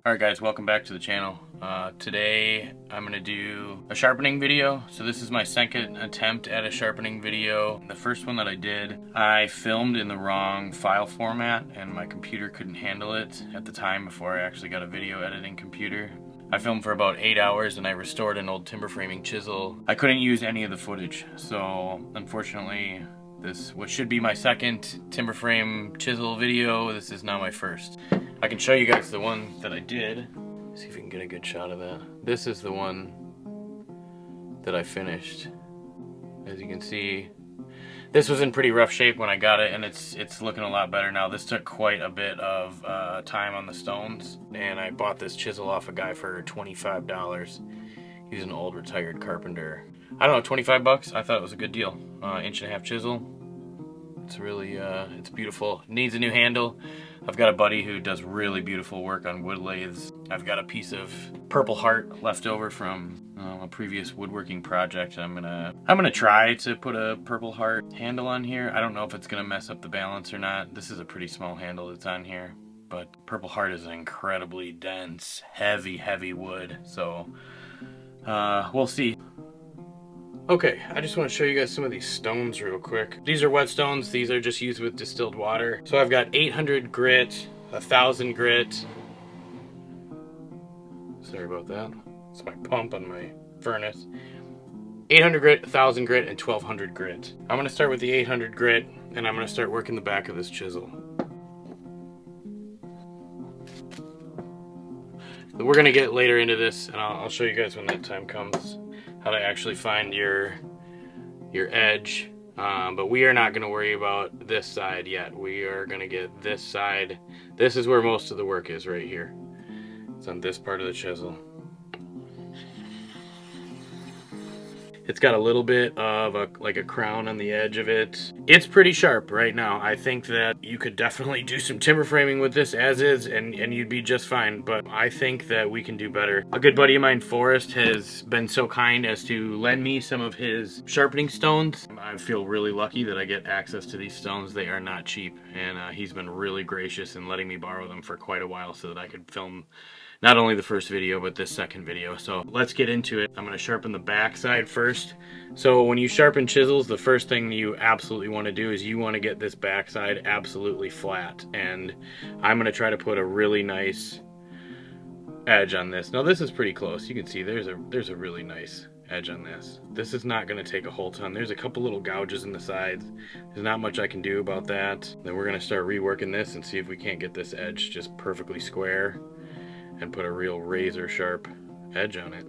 Alright guys, welcome back to the channel. Today I'm going to do a sharpening video. So this is my second attempt at a sharpening video. The first one that I did, I filmed in the wrong file format and my computer couldn't handle it at the time before I actually got a video editing computer. I filmed for about 8 hours and I restored an old Timberframing chisel. I couldn't use any of the footage, so unfortunately this, what should be my second Timberframe chisel video, this is now my first. I can show you guys the one that I did. See if we can get a good shot of that. This is the one that I finished. As you can see, this was in pretty rough shape when I got it, and it's looking a lot better now. This took quite a bit of time on the stones, and I bought this chisel off a guy for $25. He's an old retired carpenter. I don't know, 25 bucks. I thought it was a good deal. 1.5-inch chisel. It's really, it's beautiful. It needs a new handle. I've got a buddy who does really beautiful work on wood lathes. I've got a piece of Purple Heart left over from a previous woodworking project. I'm gonna try to put a Purple Heart handle on here. I don't know if it's gonna mess up the balance or not. This is a pretty small handle that's on here, but Purple Heart is an incredibly dense, heavy wood. So we'll see. Okay, I just want to show you guys some of these stones real quick. These are whetstones. These are just used with distilled water. So I've got 800 grit, 1000 grit. Sorry about that. It's my pump on my furnace. 800 grit, 1000 grit, and 1200 grit. I'm going to start with the 800 grit, and I'm going to start working the back of this chisel. We're going to get later into this, and I'll show you guys when that time comes how to actually find your edge, but we are not going to worry about this side yet. We are going to get this side. This is where most of the work is, right here. It's on this part of the chisel. It's got a little bit of like a crown on the edge of it. It's pretty sharp right now. I think that you could definitely do some timber framing with this as is, and you'd be just fine, but I think that we can do better. A good buddy of mine, Forrest, has been so kind as to lend me some of his sharpening stones. I feel really lucky that I get access to these stones. They are not cheap, and he's been really gracious in letting me borrow them for quite a while so that I could film not only the first video, but this second video. So let's get into it. I'm gonna sharpen the back side first. So when you sharpen chisels, the first thing you absolutely wanna do is you wanna get this back side absolutely flat. And I'm gonna try to put a really nice edge on this. Now this is pretty close. You can see there's a really nice edge on this. This is not gonna take a whole ton. There's a couple little gouges in the sides. There's not much I can do about that. Then we're gonna start reworking this and see if we can't get this edge just perfectly square and put a real razor sharp edge on it.